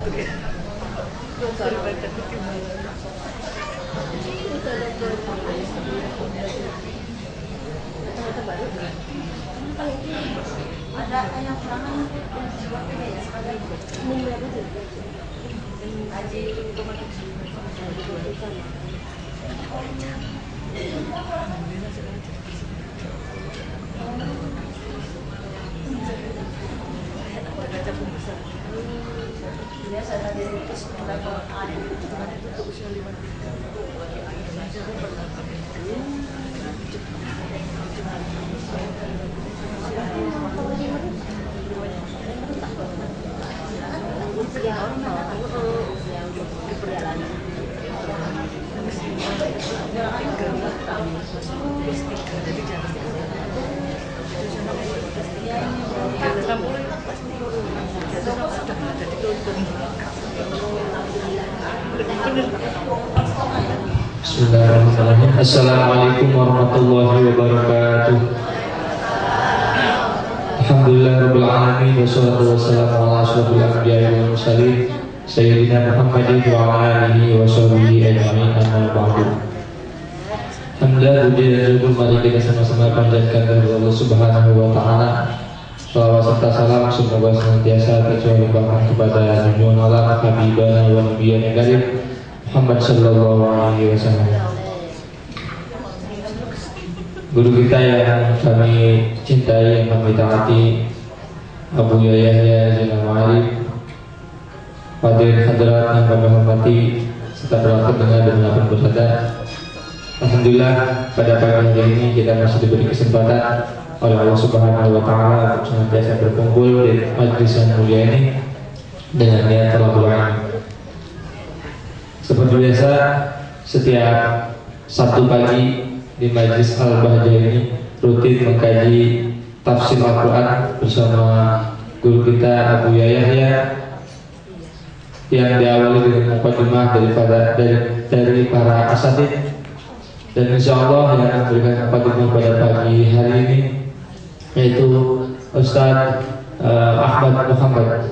Ada ayam serangan Aji biasa dari Bismillahirrahmanirrahim. Assalamualaikum warahmatullahi wabarakatuh. Alhamdulillahirabbil alamin wassalatu wassalamu ala asyrofil anbiya'i wal mursalin sayyidina Muhammadin wa ala alihi wa sahbihi ajma'in amma ba'du. Alhamdulillah, puji dan syukur mari kita sama-sama panjatkan kepada Allah Subhanahu wa taala. Salawat serta salam semoga senantiasa tercurahkan kepada junjungan alam habibana wa nabiyana karim Muhammad sallallahu alaihi wasallam. Guru kita yang kami cintai, yang kami taati, Abu Yahya Zainal Ma'arif, hadirin hadirat yang kami hormati serta doakan dengar dan melakukan bersada. Alhamdulillah, pada pagi hari ini kita masih diberi kesempatan oleh Allah Subhanahu wa taala untuk senantiasa berkumpul di majelis yang mulia ini dengan niat thalabul ilm. Seperti biasa, setiap Sabtu pagi di Majelis Al-Bahjah ini rutin mengkaji tafsir Al-Quran bersama guru kita Abu Yahya yang diawali dengan mukadimah dari para asatidz, dan insya Allah yang memberikan mukadimah pada pagi hari ini yaitu Ustaz Ahmad Muhammad.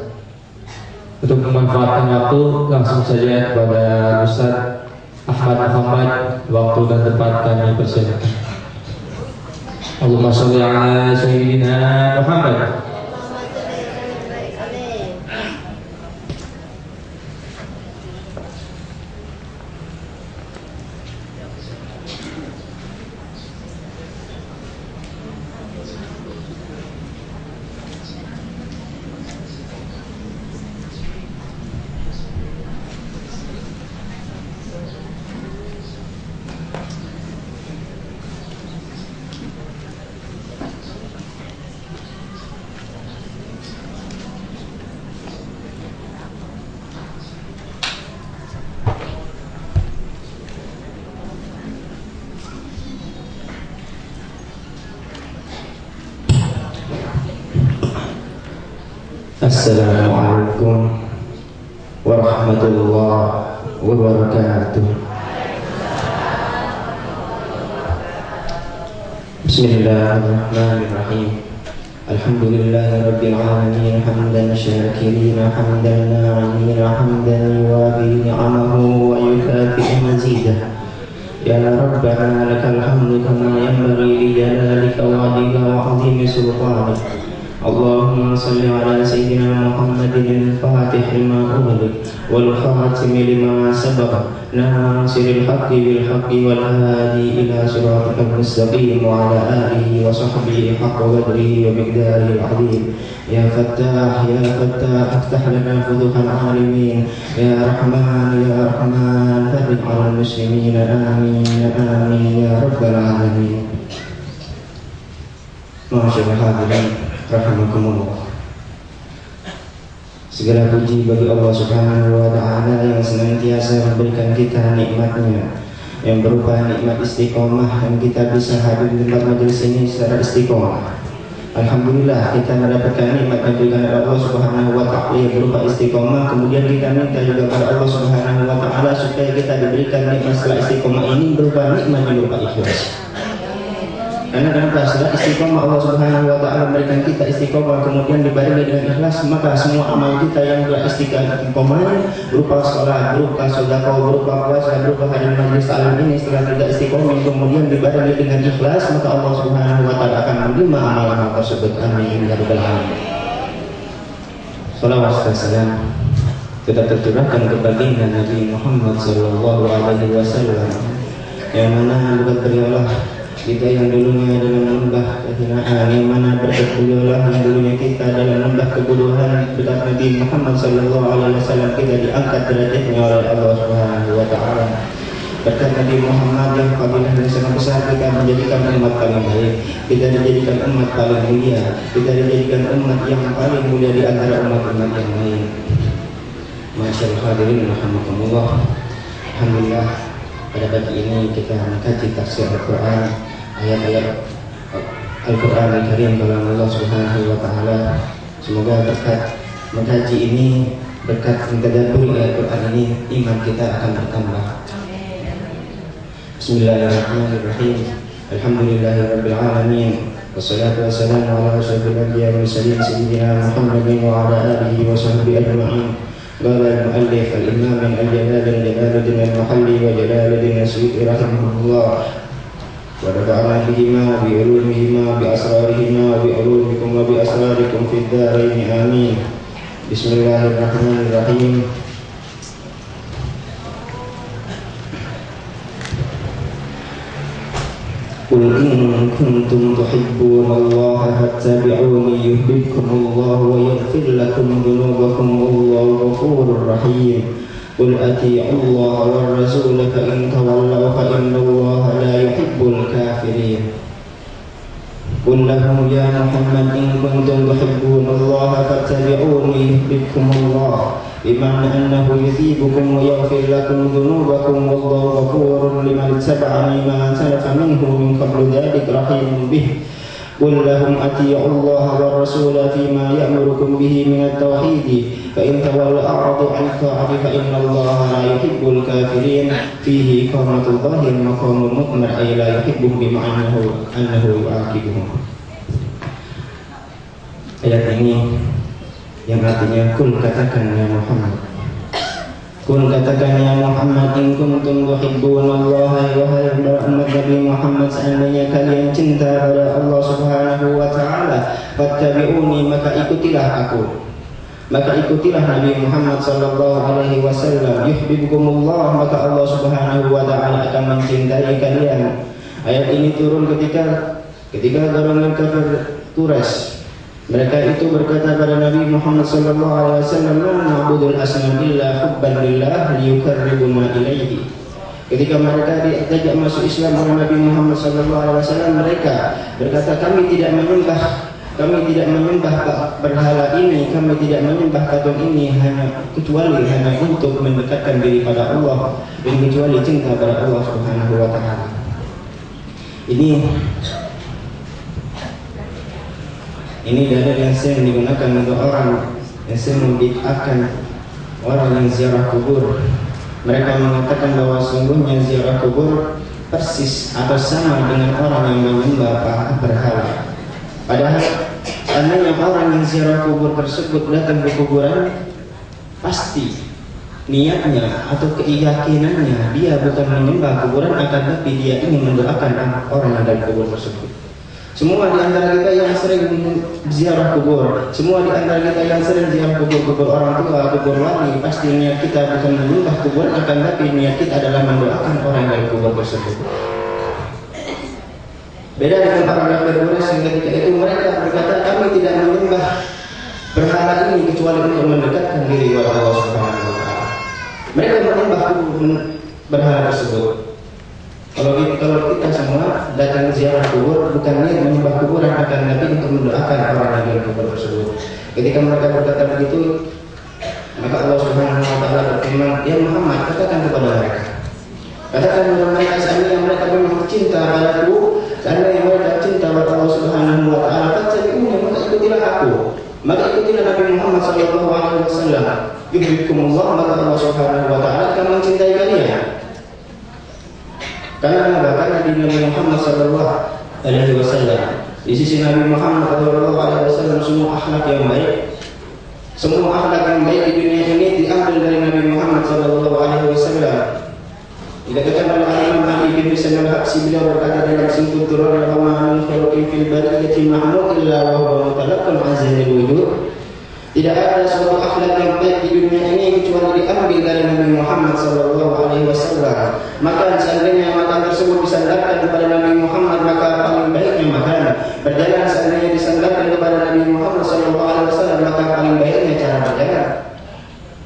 Untuk memanfaatkan waktu, langsung saja kepada Ustaz Ahmad Muhammad, waktu dan tempat kami persilakan. Allahumma sholli ala sayyidina Muhammad. Assalamualaikum warahmatullahi wabarakatuh. Bismillahirrahmanirrahim. Alhamdulillahirabbil alamin hamdan syakirina hamdan na'imina hamdan yuwafi ni'amahu wa yukafi mazidah. Ya Rabbana lakal hamdu kama yanbaghi li jalalika wa 'azimi sultanik. Allahumma salli ala sayyidina Muhammadin al-fatih lima ughliq wal khatim lima sabaq nasiril haqqi bil haqqi wal hadi ila siratikal mustaqim wa ala alihi wa sahbihi haqqa qadrihi wa miqdarihi al-'azim. Ya Fattah aftah lana futuhal alimin. Ya Rahman farij 'alal muslimin. Amin amin ya rabbal alamin. Masyaallah hadirin rahimakumullah. Segala puji bagi Allah Subhanahu wa ta'ala yang senantiasa memberikan kita nikmatnya, yang berupa nikmat istiqomah, yang kita bisa hadir di tempat majelis ini secara istiqomah. Alhamdulillah kita mendapatkan nikmat yang diberikan oleh Allah Subhanahu wa ta'ala yang berupa istiqomah. Kemudian kita minta juga kepada Allah Subhanahu wa ta'ala supaya kita diberikan nikmat setelah istiqomah ini berupa nikmat yang berupa ikhlas. Karena kenapa? Setelah istiqomah Allah Subhanahu wa taala memberikan kita istiqomah, kemudian dibarengi dengan ikhlas, maka semua amal kita yang telah istiqomah berupa salat, berupa sedekah, berupa puasa, berupa hadir majlis taklim ini, setelah kita istiqomah kemudian dibarengi dengan ikhlas, maka Allah Subhanahu wa taala akan menerima amal-amal tersebut. Amin ya rabbal alamin. Salawat dan salam kita tercurahkan kepada Nabi Muhammad sallallahu alaihi wasallam, yang mana bukan beliaulah kita yang dulunya dalam lembah kehinaan, yang mana berkat beliaulah yang dulunya kita dalam lembah kebodohan, berkat Nabi Muhammad sallallahu alaihi wasallam kita diangkat derajatnya oleh Allah Subhanahu wa taala. Berkat Nabi Muhammad yang fadilah dan sangat besar, kita menjadikan umat paling baik, kita dijadikan umat paling mulia, kita dijadikan umat yang paling mulia di antara umat-umat yang lain. Masyaallah hadirin rahimakumullah. Alhamdulillah, pada pagi ini kita mengkaji tafsir Al-Quran, ayat-ayat Al-Quran Al-Karim kalam Allah Subhanahu wa taala. Semoga berkat mengkaji ini, berkat mentadabburi Al-Quran ini, iman kita akan bertambah. Bismillahirrahmanirrahim. Alhamdulillahirabbil alamin. Wassalatu wassalamu ala asyrofil anbiya'i wal mursalin sayyidina Muhammadin wa ala alihi wa sahbihi ajma'in. قال المؤلف الإمام الجلال جلال الدين المحلي وجلال الدين السيوطي رحمه الله ونفعنا بهما بعلومهما بأسرارهما وبعلومكم وبأسراركم في الدارين آمين. بسم الله الرحمن الرحيم. قل إن كنتم تحبون الله فاتبعوني يحببكم الله ويغفر لكم ذنوبكم والله غفور رحيم. قل أطيعوا الله والرسول فإن تولوا فإن الله لا يحب الكافرين. قل لهم يا محمد إن كنتم تحبون الله فاتبعوني يحببكم الله، بمعنى أنه يثيبكم ويغفر لكم ذنوبكم والله غفور لمن اتبعني ما سلف منه من قبل ذلك رحيم به. قل لهم أطيعوا الله والرسول فيما يأمركم به من التوحيد، فإن تولوا أعرضوا عن الطاعة فإن الله لا يحب الكافرين. فيه إقامة الله المقام المؤمر أي لا يحبه بمعنى أنه يعاقبهم. Ayat ini yang artinya kul katakan ya Muhammad, kul katakan ya Muhammad, in kuntum tuhibbunallaha, wahai umat Nabi Muhammad, seandainya kalian cinta pada Allah Subhanahu wa taala, fattabi'uni, maka ikutilah aku, maka ikutilah Nabi Muhammad sallallahu alaihi wasallam. Yuhibbukumullah, maka Allah Subhanahu wa taala akan mencintai kalian. Ayat ini turun ketika golongan kafir Quraisy, mereka itu berkata pada Nabi Muhammad sallallahu alaihi wasallam, "La na'budul asnam illa hubban lillah liyuqarribuna ilaihi." Ketika mereka diajak masuk Islam oleh Nabi Muhammad sallallahu alaihi wasallam, mereka berkata, kami tidak menyembah berhala ini, kami tidak menyembah patung ini kecuali hanya untuk mendekatkan diri pada Allah dan kecuali cinta pada Allah Subhanahu wa taala. Ini dalil yang sering digunakan untuk orang yang sering membid'ahkan orang yang ziarah kubur. Mereka mengatakan bahwa sungguhnya ziarah kubur persis atau sama dengan orang yang menyembah berhala. Padahal seandainya orang yang ziarah kubur tersebut datang ke kuburan, pasti niatnya atau keyakinannya dia bukan menyembah kuburan, akan tapi dia ingin mendoakan orang yang ada di kubur tersebut. Semua di antara kita yang sering ziarah kubur, semua di antara kita yang sering ziarah kubur orang tua, kubur wali, pasti niat kita bukan menyembah kubur, akan tapi niat kita adalah mendoakan orang dari kubur tersebut. Beda dengan para kafir Quraisy yang ketika itu mereka berkata, kami tidak menyembah berhala ini kecuali untuk mendekatkan diri kepada Allah Subhanahu wa taala. Mereka menyembah berhala tersebut. Kalau kita semua datang ziarah kubur bukan niat menyembah kuburan, akan tapi untuk mendoakan orang yang di kubur tersebut. Ketika mereka berkata begitu, maka Allah Subhanahu wa taala berfirman, "Ya Muhammad, katakan kepada mereka, katakan kepada mereka, seandainya mereka memang cinta padaku, seandainya mereka cinta pada Allah Subhanahu wa taala, fattabi'uni, maka ikutilah aku, maka ikutilah Nabi Muhammad sallallahu alaihi wasallam. Yuhibbukumullah, maka Allah Subhanahu wa taala akan mencintai kalian." Karena Nabi Muhammad sallallahu Alaihi Wasallam. Di sisi Nabi Muhammad Shallallahu Alaihi Wasallam semua akhlak yang baik, semua akhlak yang baik di dunia ini diambil dari Nabi Muhammad Shallallahu Alaihi Wasallam. Dikatakan oleh Imam Ali bin Hasan al-Habsyi, beliau berkata dalam Singkut Durrah, "Wa ma min khuluqin fil bariyati mahmud illa wa huwa mutalaqqan azalil wujud." Tidak ada suatu akhlak yang baik di dunia ini kecuali diambil dari Nabi Muhammad Shallallahu Alaihi Wasallam. Maka seandainya makan tersebut disandarkan kepada Nabi Muhammad, maka paling baiknya makan. Berjalan seandainya disandarkan kepada Nabi Muhammad Shallallahu Alaihi Wasallam, maka paling baiknya cara berjalan.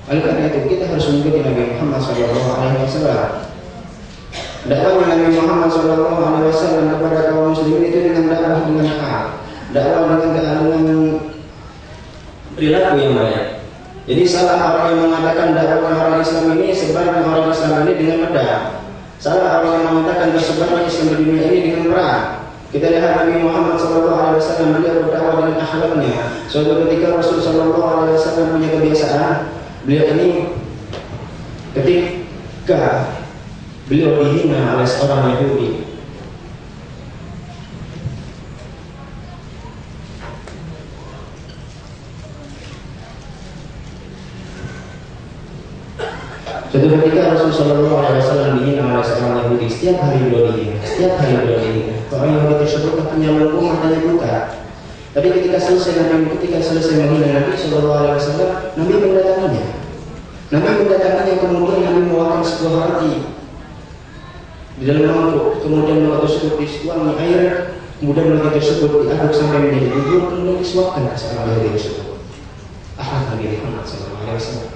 Oleh karena itu kita harus mengikuti Nabi Muhammad Shallallahu Alaihi Wasallam. Dakwah Nabi Muhammad Shallallahu Alaihi Wasallam kepada kaum muslimin itu dengan dakwah dengan akal, dakwah dengan perilaku yang baik. Jadi salah orang yang mengatakan dakwah orang Islam ini sebarnya orang Islam ini dengan pedang. Salah orang yang mengatakan tersebarnya Islam di dunia ini dengan perang. Kita lihat Nabi Muhammad SAW, beliau berdakwah dengan akhlaknya. Suatu ketika Rasul SAW punya kebiasaan, beliau ini ketika beliau dihina oleh seorang Yahudi, suatu ketika Rasul Shallallahu Alaihi Wasallam dihina oleh seorang Yahudi. Setiap hari beliau dihina, setiap hari beliau dihina. Orang Yahudi tersebut katanya melengkung, matanya buta. Tapi ketika selesai menghina Nabi Shallallahu Alaihi Wasallam, Nabi mendatanginya. Kemudian Nabi membawakan sebuah roti di dalam mangkuk, kemudian roti tersebut dituangi air, kemudian roti tersebut diaduk sampai menjadi bubur, kemudian disuapkan ke seorang Yahudi tersebut. Akhlak Nabi Muhammad Shallallahu Alaihi Wasallam.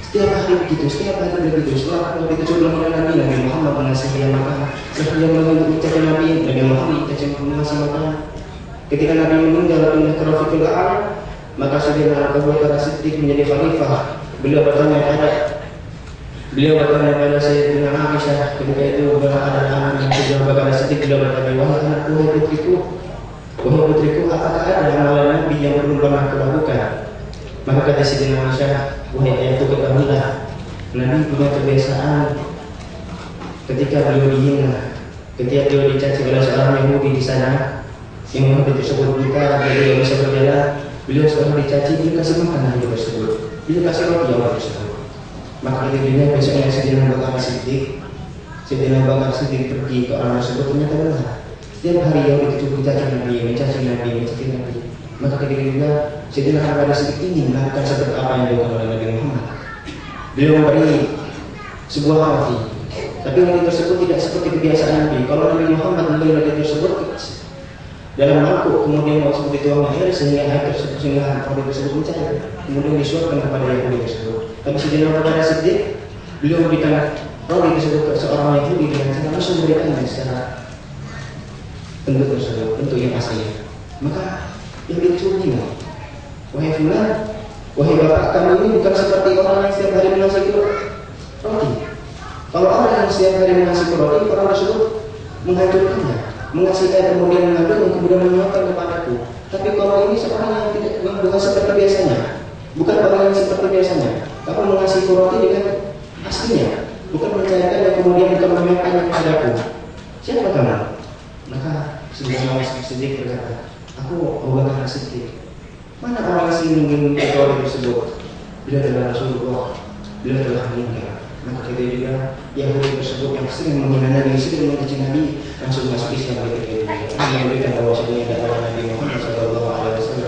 Setiap hari begitu. Setelah Nabi itu coba mengenal Nabi Muhammad mengasihi yang makan. Setelah dia mengucapkan Nabi Muhammad mengasihi makan. Ketika Nabi meninggal pindah ke Rafiqul A'la, maka Sayyidina Abu Bakar As-Siddiq menjadi khalifah. Beliau bertanya pada Sayyidina Aisyah ketika itu ada anak yang Sayyidina Abu Bakar As-Siddiq. Beliau bertanya, wahai anakku, wahai putriku, apakah ada amalan Nabi yang belum pernah kau lakukan? Maka kata Sayyidina Aisyah, wahai ayahku, ketahuilah, Nabi punya kebiasaan ketika beliau dihina, ketika beliau dicaci oleh seorang Yahudi di sana, yang Yahudi tersebut buta, dia tidak bisa berjalan, beliau setelah dicaci, beliau kasih makan Yahudi tersebut, beliau kasih roti Yahudi tersebut. Maka ketika besoknya Sayyidina Abu Bakar Siddiq pergi ke orang tersebut, ternyata benar. Setiap hari Yahudi tersebut mencaci Nabi. Maka ketika juga Sayyidina Abu Bakar Siddiq ingin melakukan seperti apa yang dilakukan oleh Nabi Muhammad. Beliau memberi sebuah roti, tapi roti tersebut tidak seperti kebiasaan Nabi. Kalau Nabi Muhammad memberi roti tersebut dalam mangkuk, kemudian waktu dituang air sehingga roti tersebut mencair, kemudian disuapkan kepada Yahudi tersebut. Tapi Sayyidina Abu Bakar Siddiq, beliau memberikan roti tersebut ke seorang Yahudi dengan cara langsung memberikannya secara bentuk yang aslinya. Maka yang dicuri, wahai fulan, wahai bapak, kamu ini bukan seperti orang yang setiap hari mengasihi roti. Kalau orang yang setiap hari mengasihi roti, orang tersebut menghancurkannya, mengasihi kemudian mengambil, kemudian menyuapkan kepadaku. Tapi kalau ini seorang yang tidak, bukan seperti biasanya, bukan orang yang seperti biasanya. Kamu mengasihi roti dengan aslinya, bukan mencairkan kemudian bukan menyuapkannya kepadaku. Siapa kamu? Maka Sayyidina Siddiq berkata, aku Abu Bakar As-Siddiq. Mana orang asing yang roti tersebut? Beliau adalah Rasulullah. Beliau telah meninggal. Maka kita juga Yahudi tersebut yang sering menghina Nabi, sering mencaci Nabi, langsung masuk Islam ketika itu. Ini memberikan bahwasanya dakwah Nabi Muhammad SAW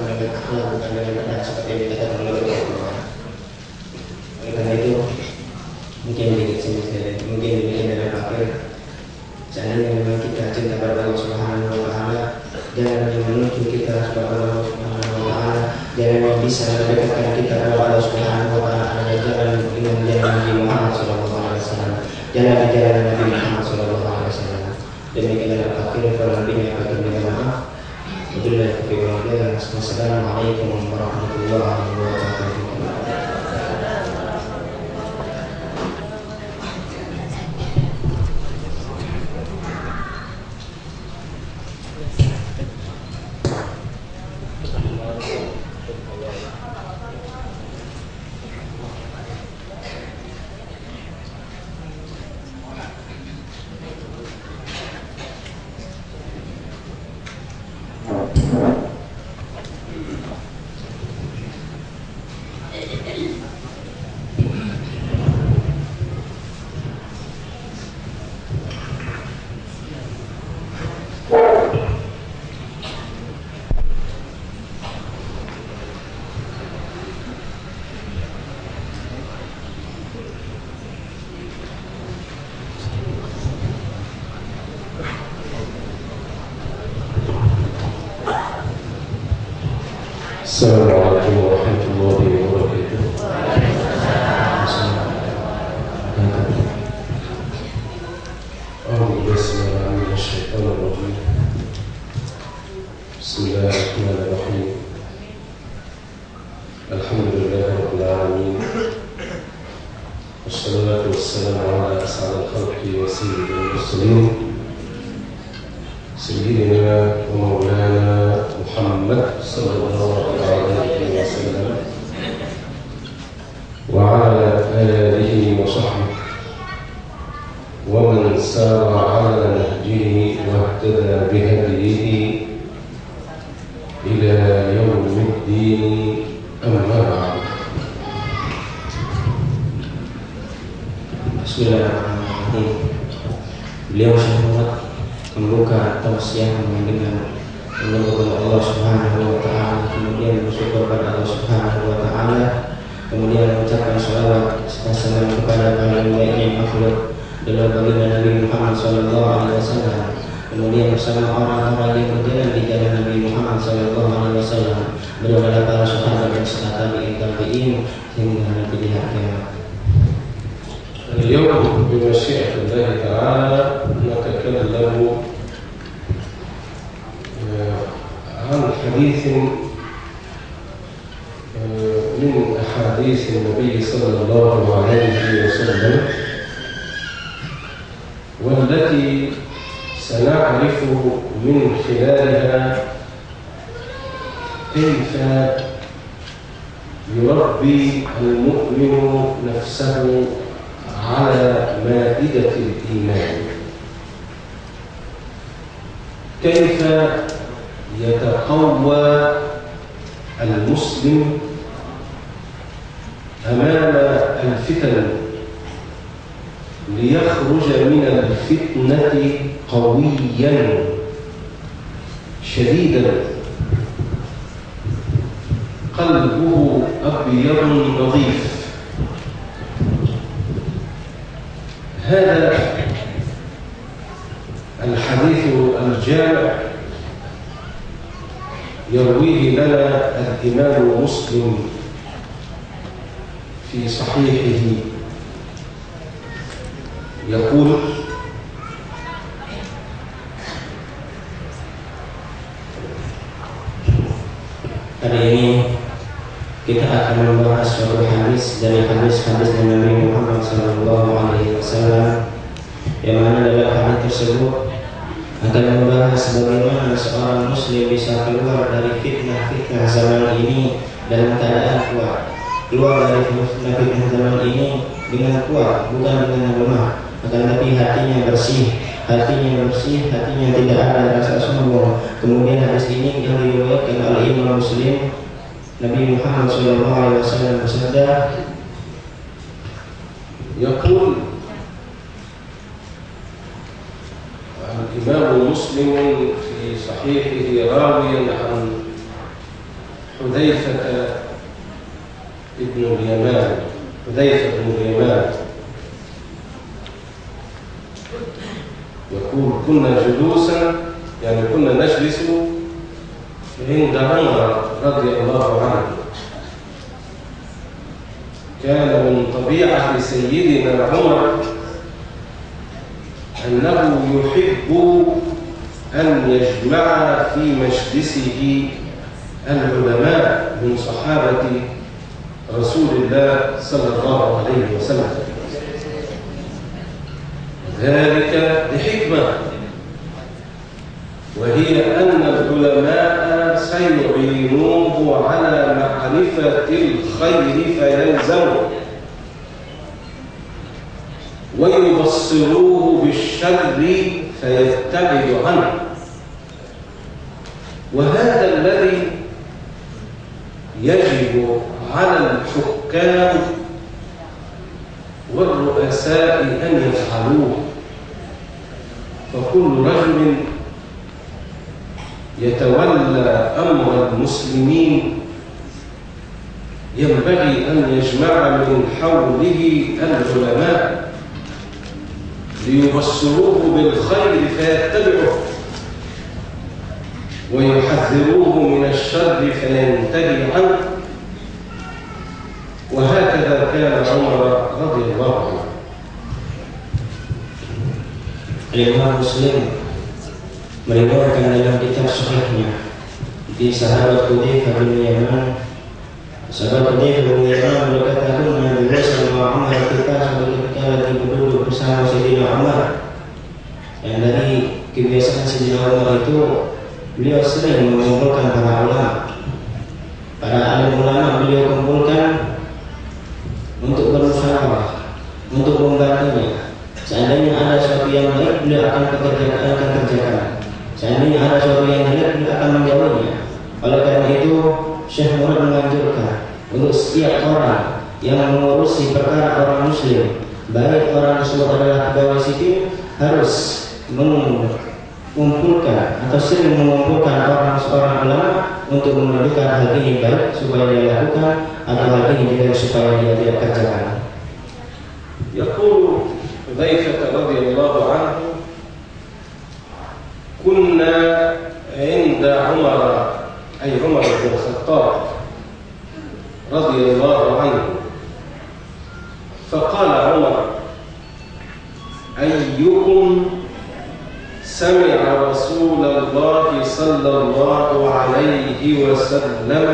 dengan akhlak bukan dengan pedang seperti yang dikatakan oleh Rasulullah. Oleh karena itu mungkin demikian dalam akhir. Seandainya memang kita cinta pada Allah Subhanahu Wa Taala, jangan yang menuju kita kepada Allah Subhanahu Wa Taala, jangan yang bisa mendekatkan kita kepada Allah Subhanahu Wa Taala, jalan dengan jalan Nabi Muhammad SAW, jalan di jalan Nabi Muhammad SAW. Demikian dalam akhir perhatiannya bagi mereka. Wassalamualaikum warahmatullahi wabarakatuh. والصلاة والسلام على أسعد الخلق وسيد المرسلين سيدنا ومولانا محمد صلى الله عليه وسلم وعلى آله وصحبه ومن سار على نهجه واهتدى بهديه إلى يوم الدين، أما بعد. Bismillahirrahmanirrahim. Beliau syahadat membuka tausiah dengan menyebut Allah Subhanahu wa taala, kemudian bersyukur pada Allah Subhanahu wa taala, kemudian mengucapkan shalawat serta salam kepada paling baiknya makhluk adalah baginda Nabi Muhammad sallallahu alaihi wasallam, kemudian bersama orang-orang yang berjalan di jalan Nabi Muhammad sallallahu alaihi wasallam, beliau adalah para sahabat dan tabi'in hingga nanti di hari kiamat. اليوم بمشيئة الله تعالى نتكلم عن حديث من أحاديث النبي صلى الله عليه وسلم، والتي سنعرف من خلالها كيف يربي المؤمن نفسه على مائدة الإيمان، كيف يتقوى المسلم أمام الفتن ليخرج من الفتنة قويا شديدا قلبه أبيض نظيف. هذا الحديث الجامع يرويه لنا الإمام مسلم في صحيحه، يقول: Hari ini kita akan membahas suatu hadis dari hadis-hadis Nabi Muhammad SAW, yang mana dalam hadis tersebut akan membahas bagaimana seorang muslim bisa keluar dari fitnah-fitnah zaman ini dalam keadaan kuat, keluar dari fitnah-fitnah zaman ini dengan kuat, bukan dengan lemah, akan tapi hatinya bersih, hatinya tidak ada rasa sombong. Kemudian hadis ini yang diriwayatkan oleh Imam Muslim, Nabi Muhammad SAW bersabda, يقول الإمام مسلم في صحيحه راويا عن حذيفة بن اليمان يقول: كنا جلوسا، يعني كنا نجلس عند عمر رضي الله عنه. كان من طبيعة سيدنا عمر أنه يحب أن يجمع في مجلسه العلماء من صحابة رسول الله صلى الله عليه وسلم، ذلك لحكمة، وهي أن العلماء سيعينوه على معرفة الخير فيلزمه، ويبصروه بالشر فيبتعد عنه. وهذا الذي يجب على الحكام والرؤساء أن يفعلوه. فكل رجل يتولى أمر المسلمين ينبغي أن يجمع من حوله العلماء ليبصروه بالخير فيتبعه، ويحذروه من الشر فينتهي عنه. وهكذا كان عمر رضي الله عنه. Imam Muslim meriwayatkan dalam kitab sahihnya di sahabat Hudzaifah bin Yaman. Sahabat Hudzaifah bin Yaman berkata, "Kunna bi Rasulullah Umar kita kebiasaan Sayyidina Umar itu beliau sering mengumpulkan para ulama. Para alim ulama beliau kumpulkan untuk bermusyawarah, untuk membantunya. Seandainya ada sesuatu yang baik, beliau akan kerjakan. Seandainya ada sesuatu yang jelek, beliau akan menjauhnya. Oleh karena itu, Syekh Murad menganjurkan untuk setiap orang yang mengurusi perkara orang muslim, baik orang tersebut adalah pegawai sipil, harus mengumpulkan atau sering mengumpulkan orang ulama untuk menunjukkan hal ini baik supaya dia lakukan atau hal ini jelek supaya dia tidak kerjakan. يقول حذيفة رضي الله عنه: كنا عند عمر أي عمر بن الخطاب رضي الله عنه فقال عمر: أيكم سمع رسول الله صلى الله عليه وسلم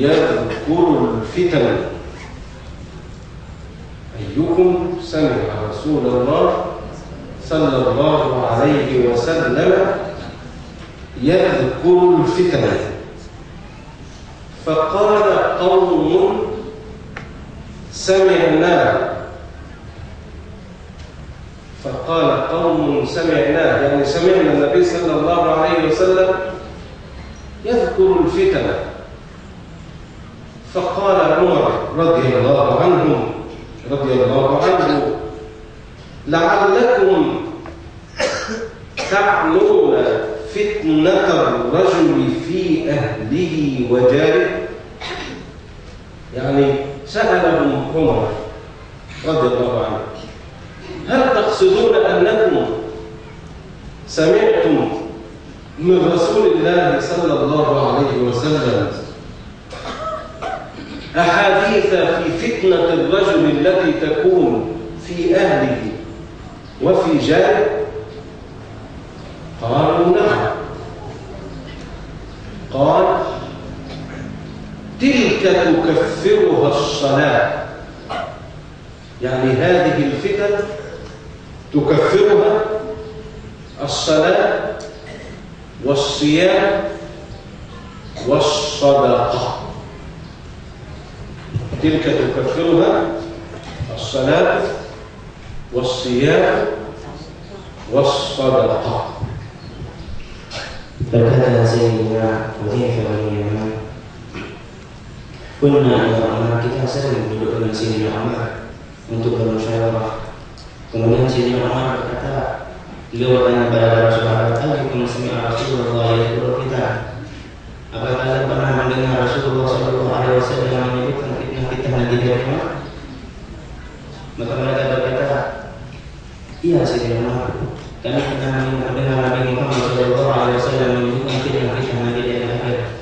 يذكر الفتن؟ أيكم سمع رسول الله صلى الله عليه وسلم يذكر الفتن؟ فقال قوم: سمعناه. فقال قوم: سمعناه، يعني سمعنا النبي صلى الله عليه وسلم يذكر الفتن. فقال عمر رضي الله عنه: لعلكم تعنون فتنة الرجل في أهله وجاره. يعني سألهم عمر رضي الله عنه: هل تقصدون أنكم سمعتم من رسول الله صلى الله عليه وسلم أحاديث في فتنة الرجل التي تكون في أهله وفي جاره؟ قالوا: نعم. قال: تلك تكفرها الصلاة، يعني هذه الفتن تكفرها الصلاة والصيام والصدقة. تلك تكفرها الصلاة والصيام والصدقة. Berkata Sayyidina Hudzaifah radhiyallahu anhu, kita sering duduk dengan Sayyidina Umar untuk bermusyawarah. Kemudian Sayyidina Umar berkata, beliau bertanya kepada para sahabat, "Ayyukum sami'a Rasulullah yadhkuru kita?" Apakah kalian pernah mendengar Rasulullah SAW menyebutkan fitnah-fitnah di dunia? Maka mereka berkata, "Iya Sayyidina Umar, kami pernah mendengar Nabi Muhammad SAW menyebutkan fitnah-fitnah di dunia akhir."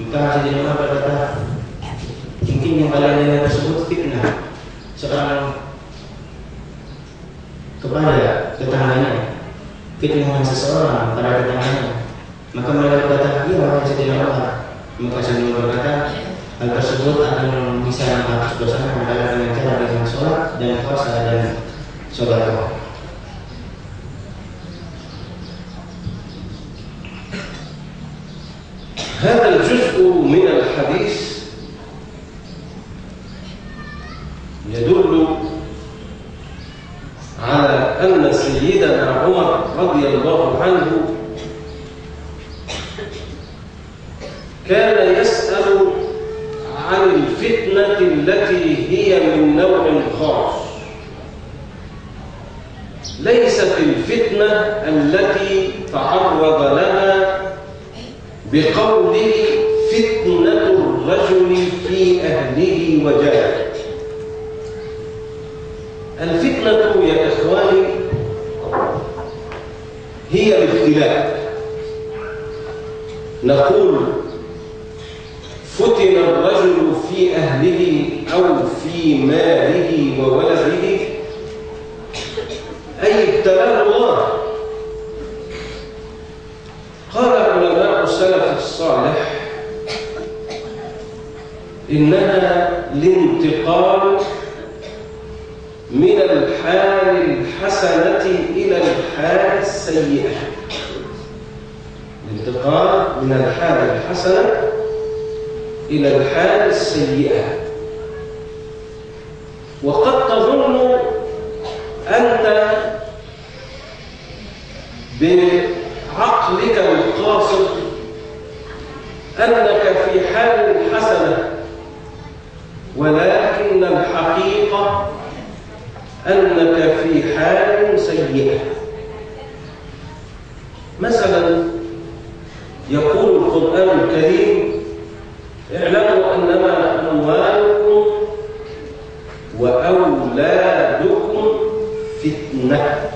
Maka Sayyidina Umar berkata, "Mungkin yang kalian dengar tersebut fitnah seorang kepada tetangganya, fitnah seseorang pada tetangganya." Maka mereka berkata, "Iya wahai Sayyidina Umar." Maka Sayyidina Umar berkata, hal tersebut akan bisa menghapus dosa adalah dengan cara dengan sholat dan puasa dan sedekah. هذا الجزء من الحديث يدل على أن سيدنا عمر رضي الله عنه كان يسأل عن الفتنة التي هي من نوع خاص، ليست الفتنة التي تعرض لها بقوله فتنة الرجل في أهله وجاره. الفتنة يا إخواني هي الابتلاء. نقول فتن الرجل في أهله أو في ماله وولده، أي ابتلاه الله. قال علماء السلف الصالح إنها الانتقال من الحال الحسنة إلى الحال السيئة. الانتقال من الحال الحسنة إلى الحال السيئة. وقد تظن أنت بعقلك القاصر أنك في حال حسنة، ولكن الحقيقة أنك في حال سيئة. مثلا يقول القرآن الكريم: اعلموا أنما أموالكم وأولادكم فتنة.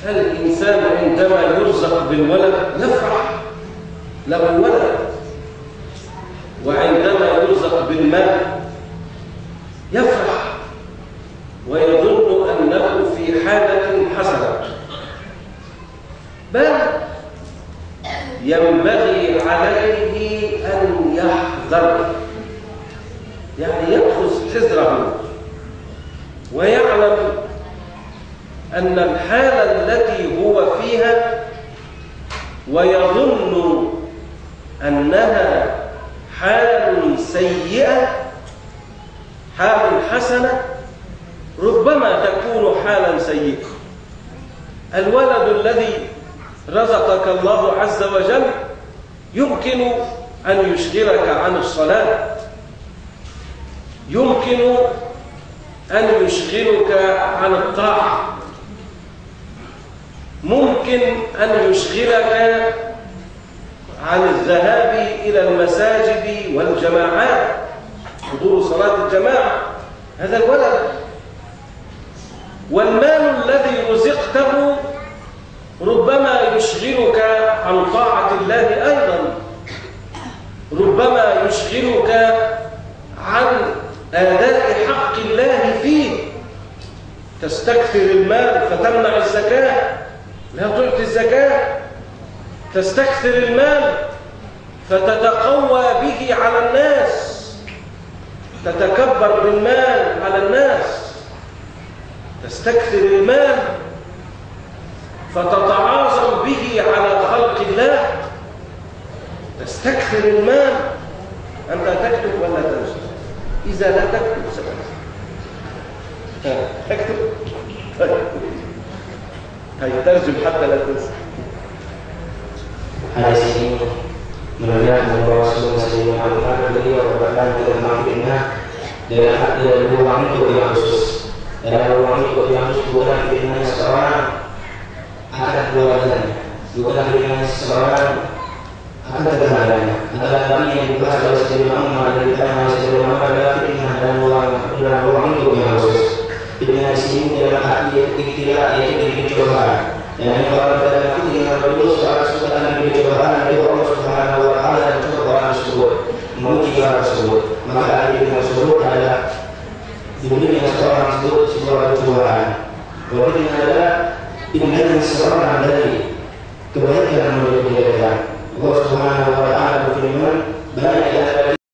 الإنسان عندما يرزق بالولد يفرح له ولد، وعندما يرزق بالمال يفرح ويظن أنه في حالة حسنة، بل ينبغي عليه أن يحذر، يعني يأخذ حذره ويعلم أن الحالة التي هو فيها ويظن أنها حال سيئة حال حسنة ربما تكون حالا سيئة. الولد الذي رزقك الله عز وجل يمكن أن يشغلك عن الصلاة، يمكن أن يشغلك عن الطاعة، ممكن أن يشغلك عن الذهاب إلى المساجد والجماعات، حضور صلاة الجماعة. هذا الولد. والمال الذي رزقته ربما يشغلك عن طاعة الله أيضا، ربما يشغلك عن أداء حق الله فيه. تستكثر المال فتمنع الزكاة، لا تعطي الزكاة. تستكثر المال فتتقوى به على الناس، تتكبر بالمال على الناس. تستكثر المال فتتعاظم به على خلق الله. تستكثر المال. أنت تكتب ولا تنسى؟ إذا لا تكتب ستنسى. تكتب؟ ترجم حتى لا تنسى. Hadis ini menunjukkan bahwa Rasulullah SAW beliau berperan dalam mengambilnya dengan hati dan ruang untuk yang khusus. Dalam ruang untuk yang khusus bukan dengan seseorang akan keluarganya, bukan dengan seseorang akan tetangganya. Adalah Nabi yang dibahas oleh Sayyidina Umar dan ditanya oleh Sayyidina Umar adalah fitnah dan ruang untuk yang khusus. Fitnah di sini dalam hati ikhtiar yaitu dicobaan. Dan kalau dalam fitnah berdua seorang sudah akan dicobaan oleh Allah Subhanahu Wa Taala dan orang tersebut memuji orang tersebut, maka fitnah tersebut adalah diberi dengan seorang tersebut sebuah cobaan. Bahwa fitnah adalah pindahan seseorang dari kebaikan menuju kejahatan. Allah Subhanahu Wa Taala berfirman, banyak yang